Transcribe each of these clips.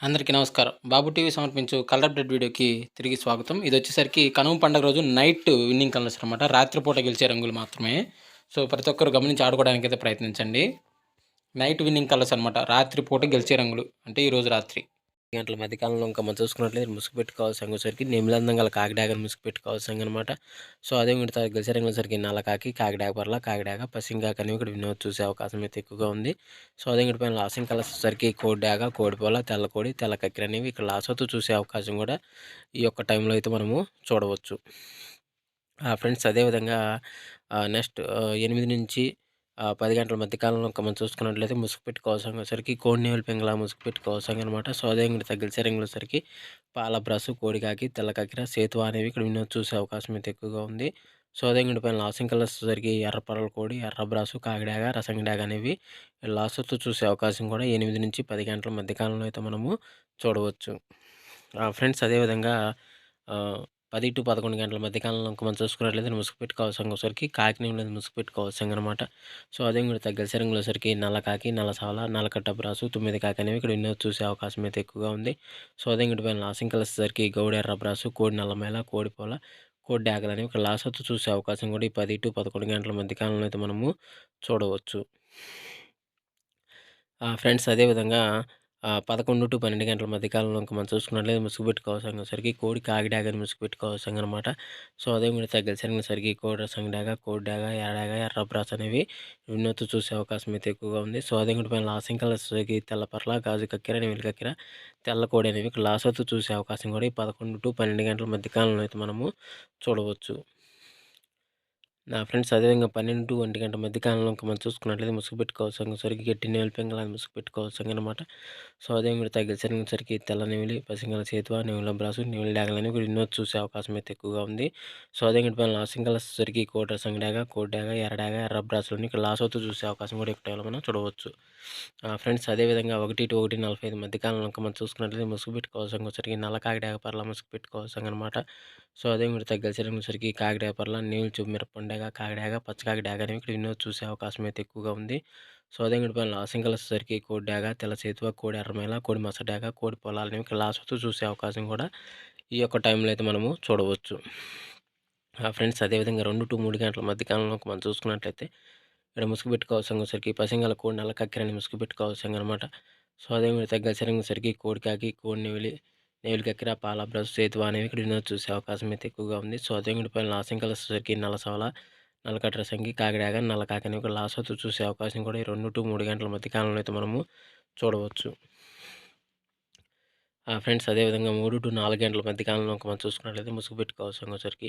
అందరికీ నమస్కారం. బాబు టీవీ సమర్పించు కలర్ అప్డేట్ వీడియోకి తిరిగి స్వాగతం. ఇదొచ్చేసరికి కనుమ పండుగ రోజు నైట్ విన్నింగ్ కలర్స్ అనమాట. రాత్రిపూట గెలిచే రంగులు మాత్రమే. సో, ప్రతి ఒక్కరు గమనించి ఆడుకోవడానికైతే ప్రయత్నించండి. నైట్ విన్నింగ్ కలర్స్ అనమాట. రాత్రిపూట గెలిచే రంగులు. అంటే ఈరోజు రాత్రి గంటల మధ్యకాలంలో ఇంకా మనం చూసుకున్నట్లయితే ముసుగు పెట్టుకోవాల్సిన వచ్చేసరికి నెమిలందం గల కాకిడాగని ముసుగు పెట్టుకోవాల్సిన అనమాట. సో, అదే మిగతా గెలిచే రంగులు సరికి నల్ల కాకి, కాకిడాగ పర్ల, కాకిడాగ, పసింగాక అనేవి ఇక్కడ వినోద్ చూసే అవకాశం అయితే ఎక్కువగా ఉంది. సో, అదే ఇంకటి పైన లాసింగ్ కలర్స్ వచ్చేసరికి కోడి డాగ, కోడిపోల, తెల్ల కోడి, తెల్ల కక్కెర అనేవి ఇక్కడ లాసోతో చూసే అవకాశం కూడా ఈ యొక్క టైంలో అయితే మనము చూడవచ్చు. ఫ్రెండ్స్ అదేవిధంగా నెక్స్ట్ 8 నుంచి 10 గంటల మధ్య కాలంలో ఇంకా మనం చూసుకున్నట్లయితే ముసుగు పెట్టుకోవాల్సిన సరికి కోడి నేవులు పింగళ ముసుగు పెట్టుకోవాల్సిన అనమాట. సో, అదే ఇంకటి తగిలిసే రంగుల సరికి పాల బ్రష్, కోడికాకి, తెల్ల కక్కెర, సేతువ అనేవి ఇక్కడ వినోద్ చూసే అవకాశం అయితే ఎక్కువగా ఉంది. సో, అదే ఇంకటి పైన లాసింగ్ కలర్స్ సరికి ఎర్ర పర్ల కోడి, ఎర్ర బ్రాసు, కాకిడాగ, రసంగి డాగ అనేవి లాసోతో చూసే అవకాశం కూడా 8 నుంచి 10 గంటల మధ్య కాలంలో అయితే మనము చూడవచ్చు. ఫ్రెండ్స్ అదేవిధంగా 10-11 గంటల మధ్య కాలంలో మనం చూసుకున్నట్లయితే ముసుగు పెట్టుకోవాల్సిన సరికి కాకినేని ముసుగు పెట్టుకోవాల్సిన అనమాట. సో, అదే కూడా తగ్గలిసే రంగుల సరికి నల్ల కాకి, నల్ల సాల, నల్లకట్ట బ్రాసు, 9 కాకి అనేవి ఇక్కడ వినోద్ చూసే అవకాశం అయితే ఎక్కువగా ఉంది. సో, అదే ఇంకటి పైన లాసింగ్ కలర్స్ సరికి గౌడి ఎర్ర బ్రాసు, కోడి నల్లమేల, కోడి పోల, కోడి డాగలు అనేవి ఇక్కడ లాసొత్తు చూసే అవకాశం కూడా ఈ 10-11 గంటల మధ్య కాలంలో అయితే మనము చూడవచ్చు. ఫ్రెండ్స్ అదేవిధంగా 11-12 గంటల మధ్య కాలంలో ఇంకా మనం చూసుకున్నట్లయితే ముసుగు పెట్టుకోవాల్సిన సరికి కోడి కాకి డాగని ముసుగు పెట్టుకోవాల్సిన అనమాట. సో, అదే కూడా తగ్గలిసరిగిన సరికి కోడి రసంగి డాగ, కోడి డాగ, ఎర్రడాగ, ఎర్ర బ్రాస్ అనేవి వినోద్ చూసే అవకాశం అయితే ఎక్కువగా ఉంది. సో, అదే కూడా పైన లాసింగ్ కలర్స్ సరికి తెల్ల పర్ల, గాజు కక్కెర, నెమిలి కక్కెర, తెల్ల కోడి అనేవి ఇక్కడ లాసొత్తు చూసే అవకాశం కూడా ఈ 11-12 గంటల మధ్య కాలంలో అయితే మనము చూడవచ్చు. ఫ్రెండ్స్ అదేవిధంగా 12-1 గంట మధ్య కాలంలో ఇంకా మనం చూసుకున్నట్లయితే ముసుగు పెట్టుకోవాల్సిన సరికి గట్టి నెమిలి పింగళాన్ని ముసుగు పెట్టుకోవాల్సిన అనమాట. సో, అదే కూడా తగ్గిన సరికి తెల్ల నెమిలి, పసింగల చేతువ, నెమిలి బ్రాసు, నెమిలి డాగలని కూడా వినోద్ చూసే అవకాశం అయితే ఎక్కువగా ఉంది. సో, అదే ఇంకటి పైన లాసింగ్ కలర్స్ సరికి కోడి రసంగి డాగ, కోడి డాగ, ఎర్ర డాగ, ఎర్ర బ్రాసులని ఇక్కడ లాసోతో చూసే అవకాశం కూడా ఎక్కువ మనం చూడవచ్చు. ఫ్రెండ్స్ అదేవిధంగా 1-1:45 మధ్య కాలంలో ఇంకా మనం చూసుకున్నట్లయితే ముసుగు పెట్టుకోవాల్సిన సరికి నల్ల కాకి డాగ పర్ల ముసుగు పెట్టుకోవాల్సిన అనమాట. సో, అదే కూడా తగ్గలిసే సరికి కాకిడాగ పర్ల, నీళ్ళు చూపు మిరపండాగ, కాకిడాగ, పచ్చకాకి డాగ అనేవి ఇక్కడ వినోద్ చూసే అవకాశం అయితే ఎక్కువగా ఉంది. సో, అదే ఇంకటి పైన లాసింగ్ కలర్స్ సరికి కోడి డాగ, తెల్ల సేతువ, కోడి ఎర్రమేల, కోడి మస డాగ, కోడి పొలాలు అనేవి ఇక్కడ లాసోతో చూసే అవకాశం కూడా ఈ యొక్క టైంలో అయితే మనము చూడవచ్చు. ఫ్రెండ్స్ అదేవిధంగా 2-3 గంటల మధ్య కాలంలో మనం చూసుకున్నట్లయితే ఇక్కడ ముసుగు పెట్టుకోవాల్సిన సరికి పసింగల కోడి నల్ల కక్కెరని ముసుగు పెట్టుకోవాల్సిన అనమాట. సో, అదే మీరు తగ్గలిసే సరికి కోడి కాకి, కోడి నెమిలి, నెమిలి కక్కెర, పాల బ్రష్, సేతువ అనేవి ఇక్కడ వినోద్ చూసే అవకాశం అయితే ఎక్కువగా ఉంది. సో, అదే ఇంకటి పైన లాసింగ్ కలర్స్ సరికి నల్ల సవల, నల్లకట్ట రసంగి, కాకిడాగ, నల్ల కాకి అనేవి ఇక్కడ లాసోతో చూసే అవకాశం కూడా ఈ 2-3 గంటల మధ్య కాలంలో అయితే మనము చూడవచ్చు. ఫ్రెండ్స్ అదేవిధంగా 3-4 గంటల మధ్య కాలంలో మనం చూసుకున్నట్లయితే ముసుగు పెట్టుకోవాల్సిన సరికి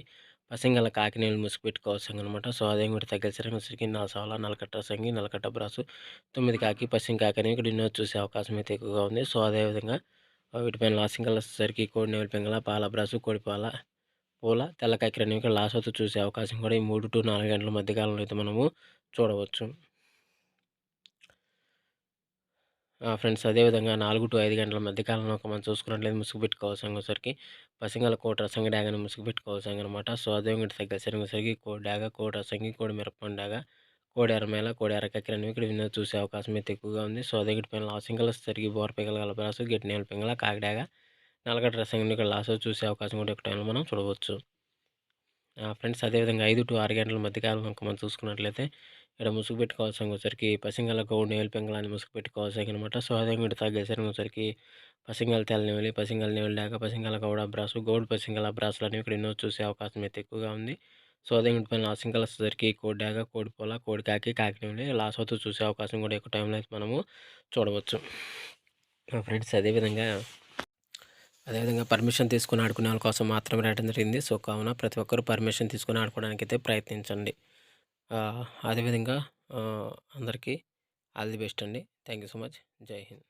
పసింగల కాకినేలు ముసుగు పెట్టుకోవాల్సిన అనమాట. సో, అదే కూడా తగ్గలిసరికి నల్ల సవల, నల్లకట్ట రసంగి, నల్లకట్ట బ్రాసు, 9 కాకి, పసింగ్ కాకి అనేవి ఇక్కడ వినోద్ చూసే అవకాశం అయితే ఎక్కువగా ఉంది. సో, అదేవిధంగా వీటిపైన లాసింగ్ కలర్స్ సరికి కోడి నెమిలి పింగళ, పాల బ్రాసు, కోడి పూల, తెల్ల కక్కెర అనేవి ఇక్కడ లాసోతో చూసే అవకాశం కూడా ఈ 3-4 గంటల మధ్య కాలంలో అయితే మనము చూడవచ్చు. ఫ్రెండ్స్ అదేవిధంగా 4-5 గంటల మధ్య కాలంలో మనం చూసుకున్నట్లయితే ముసుగు పెట్టుకోవాల్సిన సరికి పసింగల కోడి రసంగి డాగని ముసుగు పెట్టుకోవాల్సిన అనమాట. సో, అదే ఇంకటి తగ్గసరికి కోడి డాగ, కోడి రసంగి, కోడి మిరపండు డాగ, కోడి ఎర్రమేల, కోడి ఎర్ర కక్కెర అనేవి ఇక్కడ వినోద్ చూసే అవకాశం అయితే ఎక్కువగా ఉంది. సో, అదే ఇంకటి పైన లాసింగ్ కలర్స్ సరికి బోర పింగళ గలబ్రాసు, గట్టి నేల పింగళ, కాకిడాగ, నల్లగడ్డ రసంగిని ఇక్కడ లాసో చూసే అవకాశం కూడా ఒక టైంలో మనం చూడవచ్చు. ఫ్రెండ్స్ అదేవిధంగా 5-6 గంటల మధ్య కాలంలో మనం చూసుకున్నట్లయితే ఇక్కడ ముసుగు పెట్టుకోవాల్సిన సరికి పసింగల గౌడు నేల పింగళాన్ని ముసుగు పెట్టుకోవాల్సిన అనమాట. సో, అదే ఇంకటి తగ్గేసరికి సరికి పసింగల తెల్ల నెమిలి, పసింగల నెమిలి డాగ, పసింగల గౌడ బ్రాసు, గౌడు పసింగల బ్రాసులు అనేవి ఇక్కడ ఎన్నో చూసే అవకాశం అయితే ఎక్కువగా ఉంది. సో, అదే ఇంకటి పైన లాసింగ్ కలర్స్ సరికి కోడి డాగ, కోడి పోల, కోడి కాకి, కాకి నెమిలి లాస్ అవుతూ చూసే అవకాశం కూడా ఎక్కువ టైంలో అయితే మనము చూడవచ్చు. ఫ్రెండ్స్ అదేవిధంగా పర్మిషన్ తీసుకొని ఆడుకునే వాళ్ళ కోసం మాత్రమే రాయడం జరిగింది. సో, కావున ప్రతి ఒక్కరు పర్మిషన్ తీసుకొని ఆడుకోవడానికి అయితే ప్రయత్నించండి. అదేవిధంగా అందరికీ ఆల్ ది బెస్ట్ అండి. Thank you so much. జై హింద్.